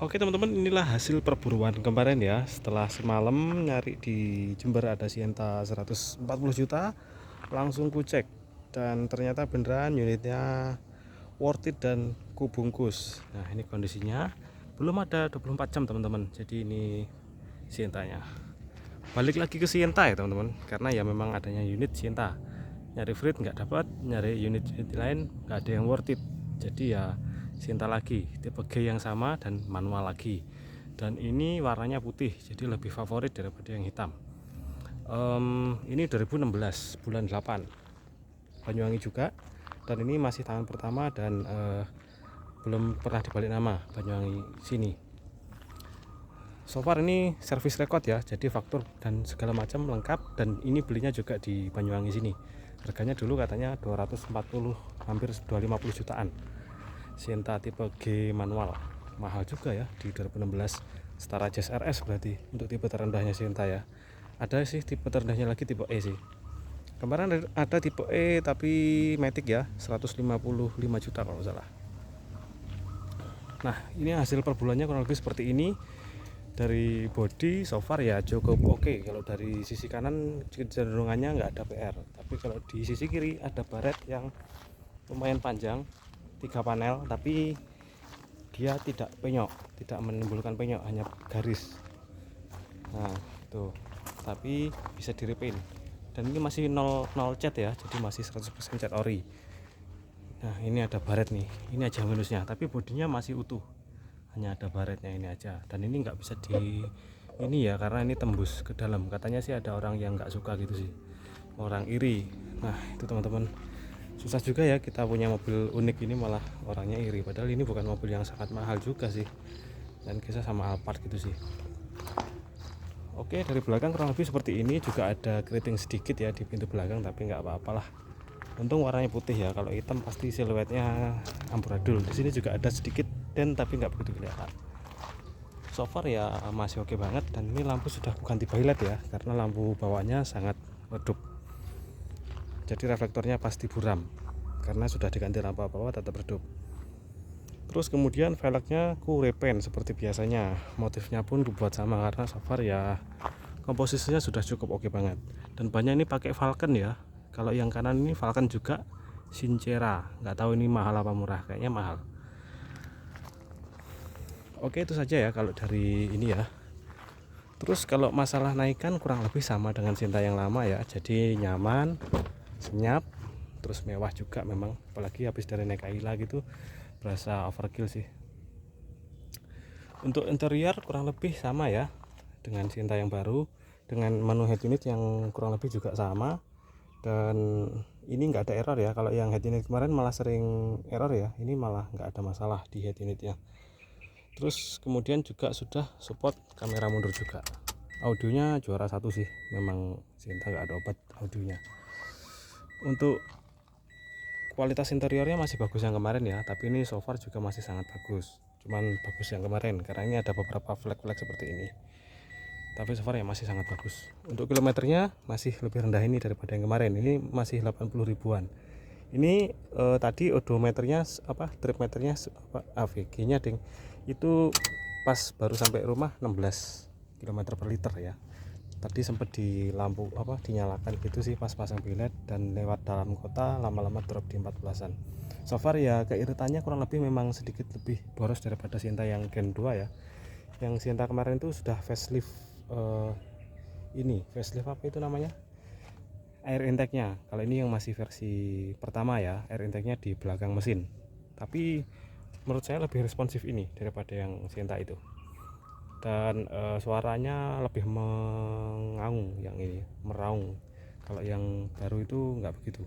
Oke teman-teman, inilah hasil perburuan kemarin ya. Setelah semalam nyari di Jember ada Sienta 140 juta, langsung ku cek dan ternyata beneran unitnya worth it dan ku bungkus. Nah, ini kondisinya belum ada 24 jam teman-teman. Jadi ini Sientanya. Balik lagi ke Sienta ya teman-teman, karena ya memang adanya unit Sienta. Nyari freight nggak dapat, nyari unit-unit lain nggak ada yang worth it. Jadi ya Sienta lagi, tipe G yang sama dan manual lagi. Dan ini warnanya putih, jadi lebih favorit daripada yang hitam. Ini 2016 bulan 8 Banyuwangi juga, dan ini masih tangan pertama dan belum pernah dibalik nama Banyuwangi sini. So far ini service record ya, jadi faktur dan segala macam lengkap, dan ini belinya juga di Banyuwangi sini. Harganya dulu katanya 240, hampir 250 jutaan. Sienta tipe G manual, mahal juga ya di 2016, setara Jazz RS berarti untuk tipe terendahnya Sienta ya. Ada sih tipe terendahnya lagi tipe E sih. Kemarin ada tipe E tapi Matic ya, 155 juta kalau nggak salah. Nah, ini hasil per bulannya kurang lebih seperti ini. Dari body so far ya cukup oke. Kalau dari sisi kanan cenderungannya nggak ada PR, tapi kalau di sisi kiri ada baret yang lumayan panjang, 3 panel, tapi dia tidak penyok, tidak menimbulkan penyok, hanya garis. Nah itu, tapi bisa di repaint, dan ini masih 0 cat ya, jadi masih 100% cat ori. Nah ini ada baret nih, ini aja minusnya, tapi bodinya masih utuh, hanya ada baretnya ini aja. Dan ini nggak bisa di ini ya, karena ini tembus ke dalam. Katanya sih ada orang yang nggak suka gitu sih, orang iri. Nah itu teman-teman, susah juga ya kita punya mobil unik ini malah orangnya iri, padahal ini bukan mobil yang sangat mahal juga sih, dan kisah sama Alphard gitu sih. Oke, dari belakang kurang lebih seperti ini, juga ada keriting sedikit ya di pintu belakang, tapi nggak apa-apalah. Untung warnanya putih ya, kalau hitam pasti siluetnya amburadul. Di sini juga ada sedikit dan tapi nggak begitu kelihatan. So far ya masih oke banget, dan ini lampu sudah bukan tipe highlight ya, karena lampu bawahnya sangat redup. Jadi reflektornya pasti buram, karena sudah diganti lampu bawah tetap redup. Terus kemudian velgnya ku repaint seperti biasanya, motifnya pun dibuat sama, karena so far ya komposisinya sudah cukup oke banget. Dan banyak ini pakai Falcon ya. Kalau yang kanan ini Falcon juga Sincera, nggak tahu ini mahal apa murah, kayaknya mahal. Oke, itu saja ya kalau dari ini ya. Terus kalau masalah naikan kurang lebih sama dengan Sienta yang lama ya, jadi nyaman, senyap, terus mewah juga memang, apalagi habis dari naik Ayla gitu berasa overkill sih. Untuk interior kurang lebih sama ya dengan Sienta yang baru, dengan menu head unit yang kurang lebih juga sama. Dan ini nggak ada error ya, kalau yang head unit kemarin malah sering error ya, ini malah nggak ada masalah di head unitnya. Terus kemudian juga sudah support kamera mundur juga. Audionya juara satu sih, memang Sienta nggak ada obat audionya. Untuk kualitas interiornya masih bagus yang kemarin ya, tapi ini so far juga masih sangat bagus, cuman bagus yang kemarin karena ini ada beberapa flek-flek seperti ini, tapi so far ya masih sangat bagus. Untuk kilometernya masih lebih rendah ini daripada yang kemarin, ini masih 80 ribuan. Ini tadi odometernya trip meternya AVG nya ding, itu pas baru sampai rumah 16 km per liter ya. Tadi sempat di lampu dinyalakan gitu sih pas pasang bilet, dan lewat dalam kota lama-lama drop di 14-an. So far ya keiritannya kurang lebih memang sedikit lebih boros daripada Sienta yang Gen 2 ya. Yang Sienta kemarin itu sudah facelift, ini facelift apa itu namanya, air intake-nya. Kalau ini yang masih versi pertama ya, air intake-nya di belakang mesin. Tapi menurut saya lebih responsif ini daripada yang Sienta itu. Dan suaranya lebih mengaung, yang ini meraung. Kalau yang baru itu nggak begitu.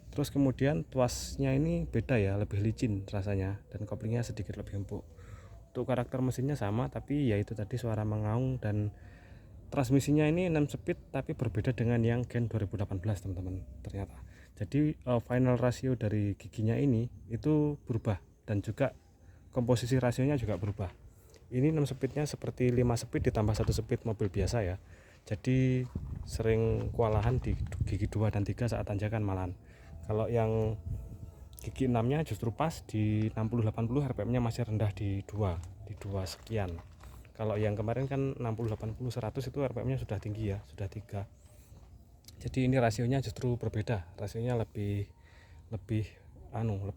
Terus kemudian tuasnya ini beda ya, lebih licin rasanya, dan koplingnya sedikit lebih empuk. Untuk karakter mesinnya sama, tapi ya itu tadi suara mengaung. Dan transmisinya ini 6 speed, tapi berbeda dengan yang Gen 2018 teman-teman ternyata. Jadi final rasio dari giginya ini itu berubah, dan juga komposisi rasionya juga berubah. Ini 6 speednya seperti 5 speed ditambah 1 speed mobil biasa ya. Jadi sering kewalahan di gigi 2 dan 3 saat tanjakan malahan. Kalau yang gigi 6 nya justru pas di 60-80, RPM nya masih rendah di 2 sekian. Kalau yang kemarin kan 60-80-100 itu RPM nya sudah tinggi ya, sudah 3. Jadi ini rasionya justru berbeda, rasionya lebih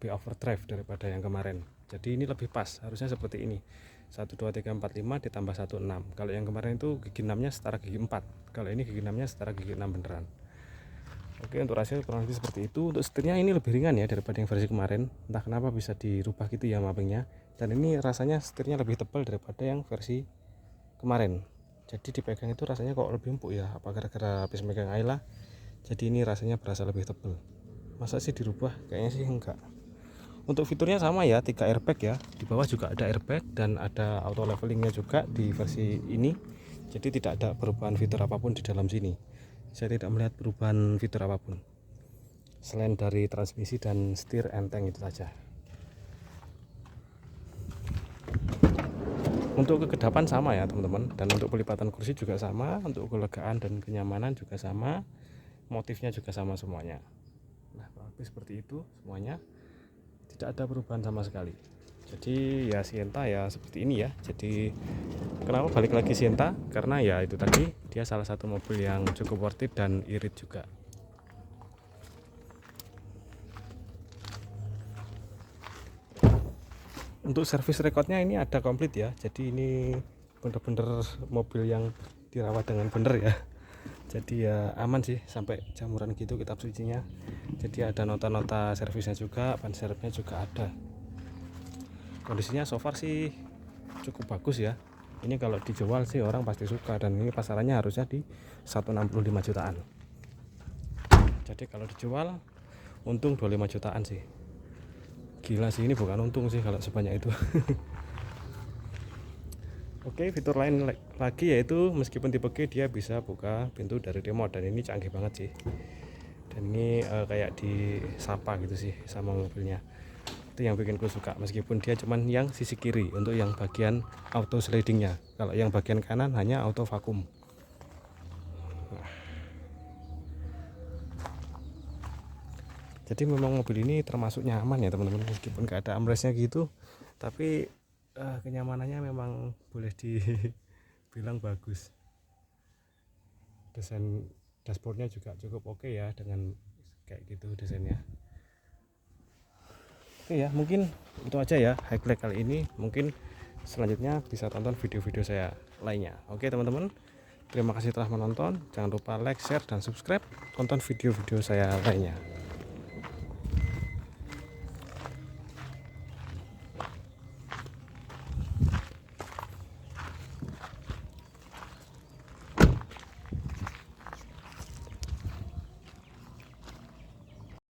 overdrive daripada yang kemarin. Jadi ini lebih pas, harusnya seperti ini, 1 2 3 4 5 ditambah 1 6. Kalau yang kemarin itu gigi 6 nya setara gigi 4, kalau ini gigi 6 nya setara gigi 6 beneran. Oke, untuk rasio kurang lebih seperti itu. Untuk setirnya ini lebih ringan ya daripada yang versi kemarin, entah kenapa bisa dirubah gitu ya mappingnya. Dan ini rasanya setirnya lebih tebal daripada yang versi kemarin, jadi dipegang itu rasanya kok lebih empuk ya, apa gara-gara habis megang Ayla jadi ini rasanya berasa lebih tebal. Masa sih dirubah? Kayaknya sih enggak. Untuk fiturnya sama ya, 3 airbag ya, di bawah juga ada airbag dan ada auto levelingnya juga di versi ini. Jadi tidak ada perubahan fitur apapun di dalam sini, saya tidak melihat perubahan fitur apapun selain dari transmisi dan setir enteng itu saja. Untuk kekedapan sama ya teman-teman, dan untuk pelipatan kursi juga sama, untuk kelegaan dan kenyamanan juga sama, motifnya juga sama semuanya. Nah, lebih seperti itu semuanya, tidak ada perubahan sama sekali. Jadi ya Sienta ya seperti ini ya. Jadi kenapa balik lagi Sienta? Karena ya itu tadi, dia salah satu mobil yang cukup worth it dan irit juga. Untuk service recordnya ini ada komplit ya, jadi ini bener-bener mobil yang dirawat dengan bener ya. Jadi ya aman sih, sampai jamuran gitu kitab sucinya. Jadi ada nota-nota servisnya juga, ban serepnya juga ada. Kondisinya so far sih cukup bagus ya. Ini kalau dijual sih orang pasti suka, dan ini pasarannya harusnya di 165 jutaan. Jadi kalau dijual untung 25 jutaan sih. Gila sih, ini bukan untung sih kalau sebanyak itu. Oke, fitur lain lagi yaitu meskipun tipe G dia bisa buka pintu dari remote, dan ini canggih banget sih. Dan ini kayak disapa gitu sih sama mobilnya. Itu yang bikin gue suka, meskipun dia cuman yang sisi kiri untuk yang bagian auto slidingnya. Kalau yang bagian kanan hanya auto vakum. Jadi memang mobil ini termasuk nyaman ya teman-teman, meskipun gak ada armrestnya gitu, tapi kenyamanannya memang boleh dibilang bagus. Desain dashboardnya juga cukup oke ya, dengan kayak gitu desainnya. Oke ya, mungkin itu aja ya highlight kali ini. Mungkin selanjutnya bisa tonton video-video saya lainnya. Oke teman-teman, terima kasih telah menonton. Jangan lupa like, share, dan subscribe. Tonton video-video saya lainnya.